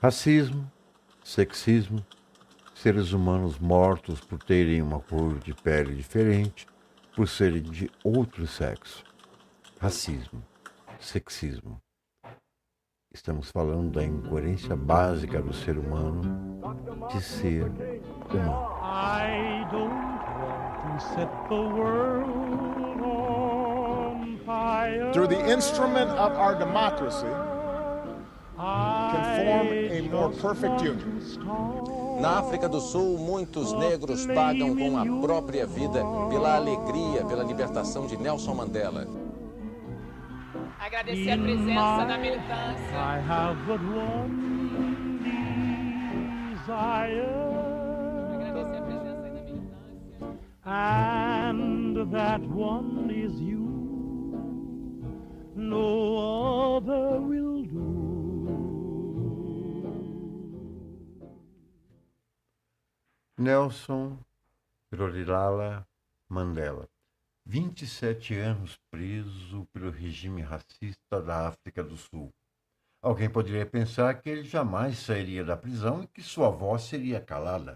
Racismo, sexismo, seres humanos mortos por terem uma cor de pele diferente, por serem de outro sexo. Racismo, sexismo. Estamos falando da incoerência básica do ser humano de ser humano. I don't want to set the world on fire. Through the instrument of our democracy, can form a more perfect union. Na África do Sul, muitos negros pagam com a própria vida pela alegria, pela libertação de Nelson Mandela. Agradecer a presença da militância. I have but one desire. Agradecer a presença da militância. And that one is you. No other will do. Nelson Rolihlahla Mandela, 27 anos preso pelo regime racista da África do Sul. Alguém poderia pensar que ele jamais sairia da prisão e que sua voz seria calada.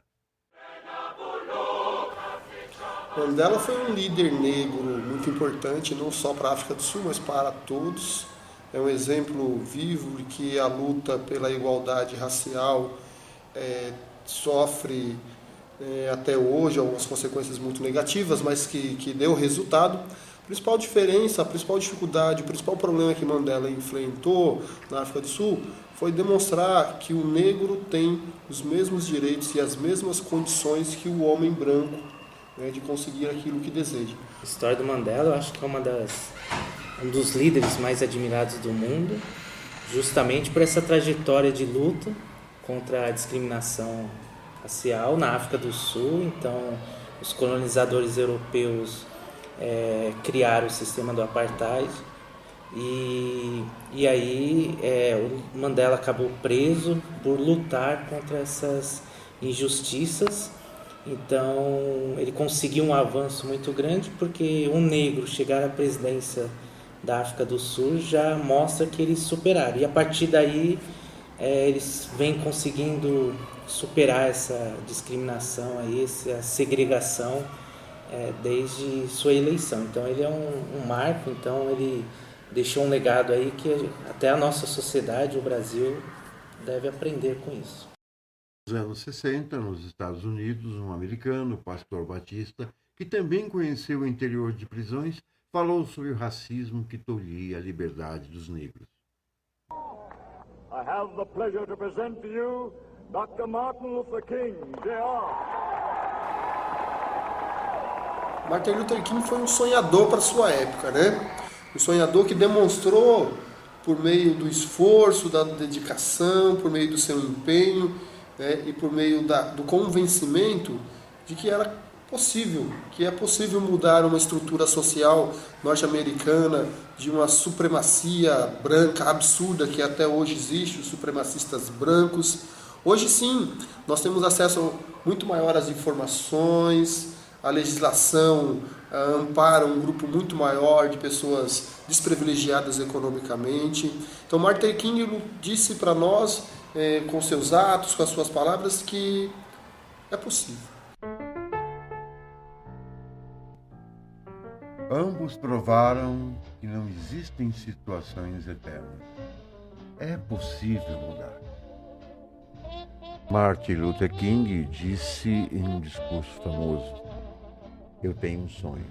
Mandela foi um líder negro muito importante, não só para a África do Sul, mas para todos. É um exemplo vivo de que a luta pela igualdade racial sofre até hoje algumas consequências muito negativas, mas que deu resultado. A principal diferença, a principal dificuldade, o principal problema que Mandela enfrentou na África do Sul foi demonstrar que o negro tem os mesmos direitos e as mesmas condições que o homem branco, de conseguir aquilo que deseja. A história do Mandela, eu acho que é um dos líderes mais admirados do mundo, justamente por essa trajetória de luta contra a discriminação racial na África do Sul. Então, os colonizadores europeus criaram o sistema do apartheid e aí o Mandela acabou preso por lutar contra essas injustiças. Então, ele conseguiu um avanço muito grande, porque um negro chegar à presidência da África do Sul já mostra que eles superaram. E a partir daí, eles vêm conseguindo superar essa discriminação, aí, essa segregação, desde sua eleição. Então, ele é um marco, então ele deixou um legado aí que até a nossa sociedade, o Brasil, deve aprender com isso. Nos anos 60, nos Estados Unidos, um americano, Pastor Batista, que também conheceu o interior de prisões, falou sobre o racismo que tolhia a liberdade dos negros. I have the pleasure to present to you Dr. Martin Luther King, Jr. Martin Luther King foi um sonhador para sua época, Um sonhador que demonstrou, por meio do esforço, da dedicação, por meio do seu empenho, e por meio do convencimento de que era possível, que é possível mudar uma estrutura social norte-americana de uma supremacia branca absurda que até hoje existe, os supremacistas brancos. Hoje sim, nós temos acesso muito maior às informações, a legislação ampara um grupo muito maior de pessoas desprivilegiadas economicamente. Então Martin King disse para nós, com seus atos, com as suas palavras, que é possível. Ambos provaram que não existem situações eternas. É possível mudar. Martin Luther King disse em um discurso famoso: eu tenho um sonho,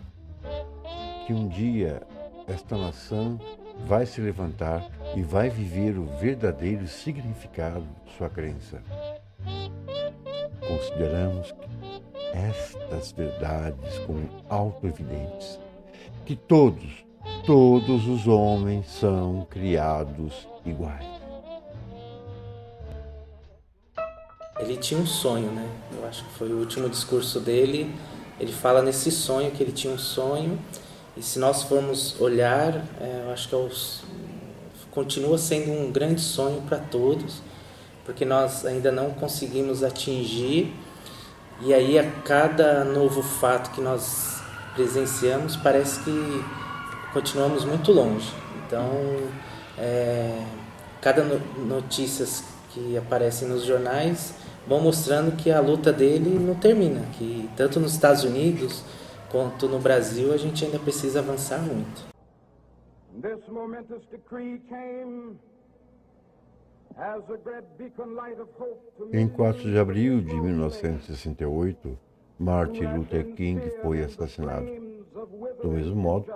que um dia esta nação vai se levantar e vai viver o verdadeiro significado de sua crença. Consideramos estas verdades como auto-evidentes, que todos os homens são criados iguais. Ele tinha um sonho, Eu acho que foi o último discurso dele. Ele fala nesse sonho, que ele tinha um sonho. E se nós formos olhar, eu acho que continua sendo um grande sonho para todos, porque nós ainda não conseguimos atingir. E aí, a cada novo fato que nós presenciamos, parece que continuamos muito longe. Então, cada notícia que aparecem nos jornais vão mostrando que a luta dele não termina, que tanto nos Estados Unidos quanto no Brasil a gente ainda precisa avançar muito. This momentous decree came as a great beacon light of hope to Em 4 de abril de 1968, Martin Luther King foi assassinado. Do mesmo modo,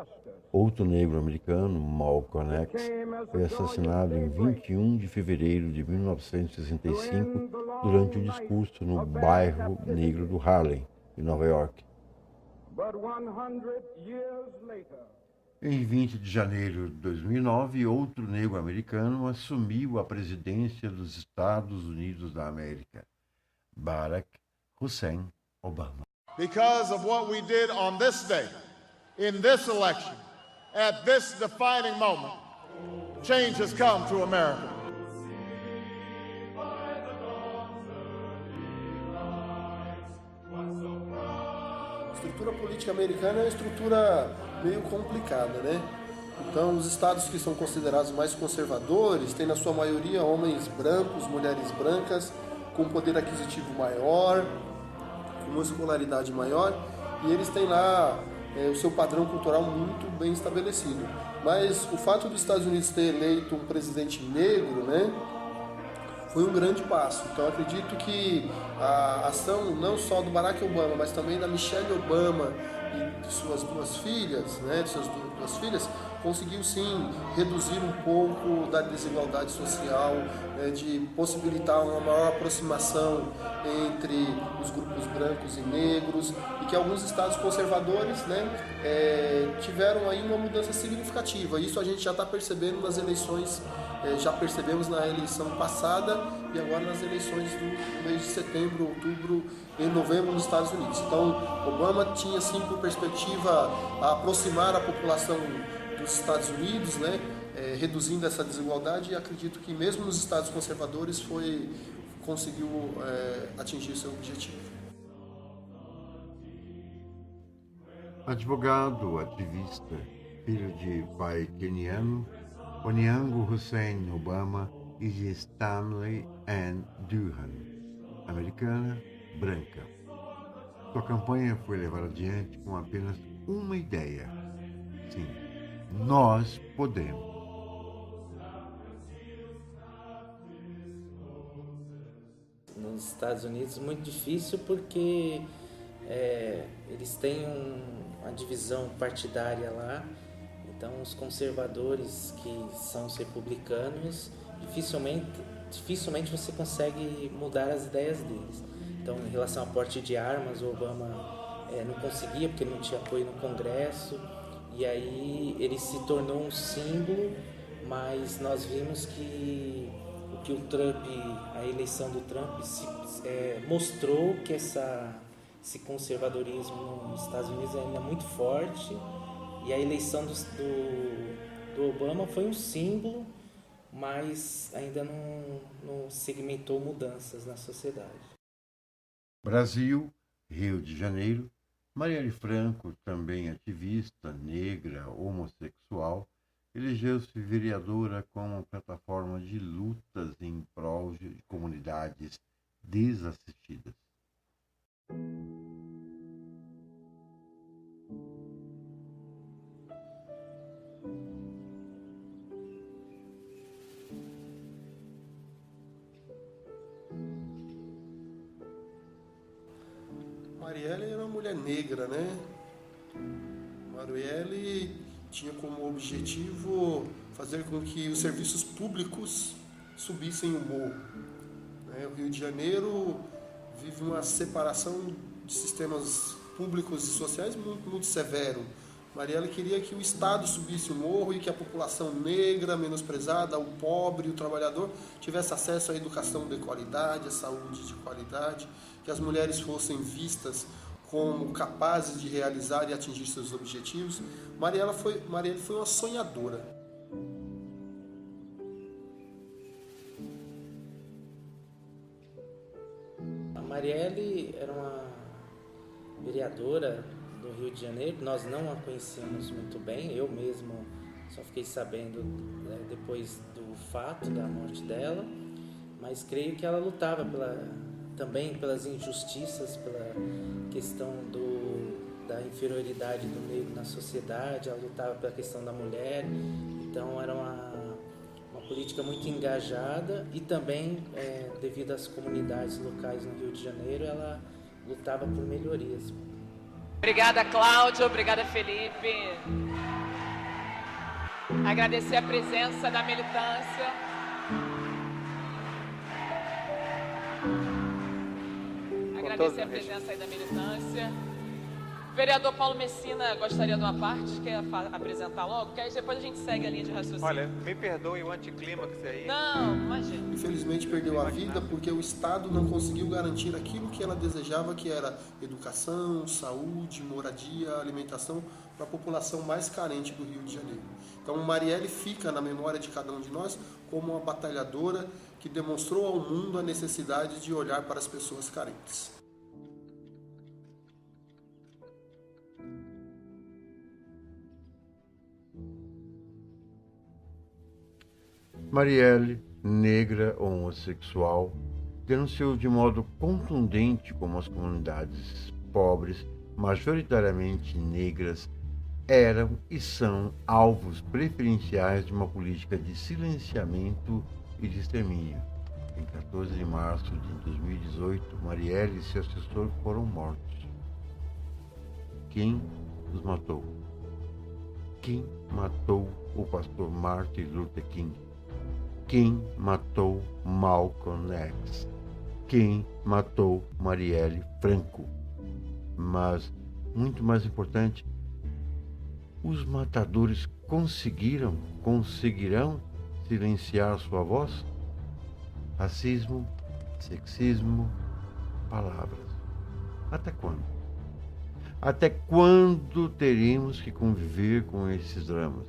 outro negro americano, Malcolm X, foi assassinado em 21 de fevereiro de 1965 durante um discurso no bairro negro do Harlem, em Nova York. But 100 years later, Em 20 de janeiro de 2009, outro negro americano assumiu a presidência dos Estados Unidos da América, Barack Hussein Obama. Because of what we did on this day, in this election, at this defining moment, change has come to America. A estrutura política americana é uma estrutura meio complicada, né? Então, os estados que são considerados mais conservadores têm, na sua maioria, homens brancos, mulheres brancas, com poder aquisitivo maior, com uma escolaridade maior, e eles têm lá o seu padrão cultural muito bem estabelecido. Mas o fato dos Estados Unidos ter eleito um presidente negro, né, foi um grande passo. Então, acredito que a ação não só do Barack Obama, mas também da Michelle Obama e de suas duas filhas, né, de suas duas filhas, conseguiu sim reduzir um pouco da desigualdade social, de possibilitar uma maior aproximação entre os grupos brancos e negros, e que alguns estados conservadores, né, tiveram aí uma mudança significativa. Isso a gente já está percebendo nas eleições, já percebemos na eleição passada e agora nas eleições do mês de setembro, outubro e novembro nos Estados Unidos. Então, Obama tinha sim por perspectiva aproximar a população dos Estados Unidos, né, reduzindo essa desigualdade, e acredito que mesmo nos estados conservadores conseguiu atingir seu objetivo. Advogado, ativista, filho de pai keniano, Onyango Hussein Obama e de Stanley Ann Durham, americana, branca. Sua campanha foi levada adiante com apenas uma ideia. Sim, nós podemos. Nos Estados Unidos muito difícil porque eles têm uma divisão partidária lá, então os conservadores, que são os republicanos, dificilmente você consegue mudar as ideias deles. Então, em relação ao porte de armas, o Obama não conseguia porque não tinha apoio no Congresso, e aí ele se tornou um símbolo, mas nós vimos que o Trump, a eleição do Trump mostrou que esse conservadorismo nos Estados Unidos ainda é muito forte, e a eleição do Obama foi um símbolo, mas ainda não segmentou mudanças na sociedade. Brasil, Rio de Janeiro, Marielle Franco, também ativista, negra, homossexual, elegeu-se vereadora como plataforma de lutas em prol de comunidades desassistidas. Marielle era uma mulher negra, né? Marielle tinha como objetivo fazer com que os serviços públicos subissem o morro. O Rio de Janeiro vive uma separação de sistemas públicos e sociais muito, muito severo. Marielle queria que o Estado subisse o morro e que a população negra, menosprezada, o pobre, o trabalhador, tivesse acesso à educação de qualidade, à saúde de qualidade, que as mulheres fossem vistas como capazes de realizar e atingir seus objetivos. Marielle foi uma sonhadora. A Marielle era uma vereadora do Rio de Janeiro. Nós não a conhecemos muito bem, eu mesmo só fiquei sabendo depois do fato da morte dela, mas creio que ela lutava também pelas injustiças, pela questão da inferioridade do negro na sociedade, ela lutava pela questão da mulher, então era uma política muito engajada e também, devido às comunidades locais no Rio de Janeiro, ela lutava por melhorias. Obrigada, Cláudio. Obrigada, Felipe. Agradecer a presença da militância. Agradecer a presença aí da militância. Vereador Paulo Messina gostaria de uma parte, quer apresentar logo? Porque aí depois a gente segue a linha de raciocínio. Olha, me perdoe o anticlímax aí. Não, imagina. Infelizmente perdeu a vida porque o Estado não conseguiu garantir aquilo que ela desejava, que era educação, saúde, moradia, alimentação para a população mais carente do Rio de Janeiro. Então Marielle fica na memória de cada um de nós como uma batalhadora que demonstrou ao mundo a necessidade de olhar para as pessoas carentes. Marielle, negra homossexual, denunciou de modo contundente como as comunidades pobres, majoritariamente negras, eram e são alvos preferenciais de uma política de silenciamento e de extermínio. Em 14 de março de 2018, Marielle e seu assessor foram mortos. Quem os matou? Quem matou o pastor Martin Luther King? Quem matou Malcolm X? Quem matou Marielle Franco? Mas, muito mais importante, os matadores conseguirão silenciar sua voz? Racismo, sexismo, palavras. Até quando? Até quando teremos que conviver com esses dramas?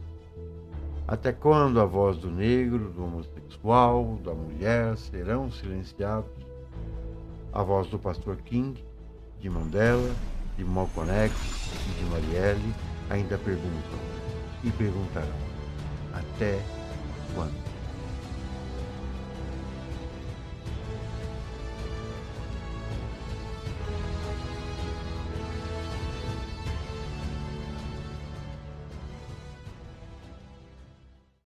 Até quando a voz do negro, do homossexual, da mulher serão silenciados? A voz do pastor King, de Mandela, de Malcolm X e de Marielle ainda perguntam e perguntarão: até quando?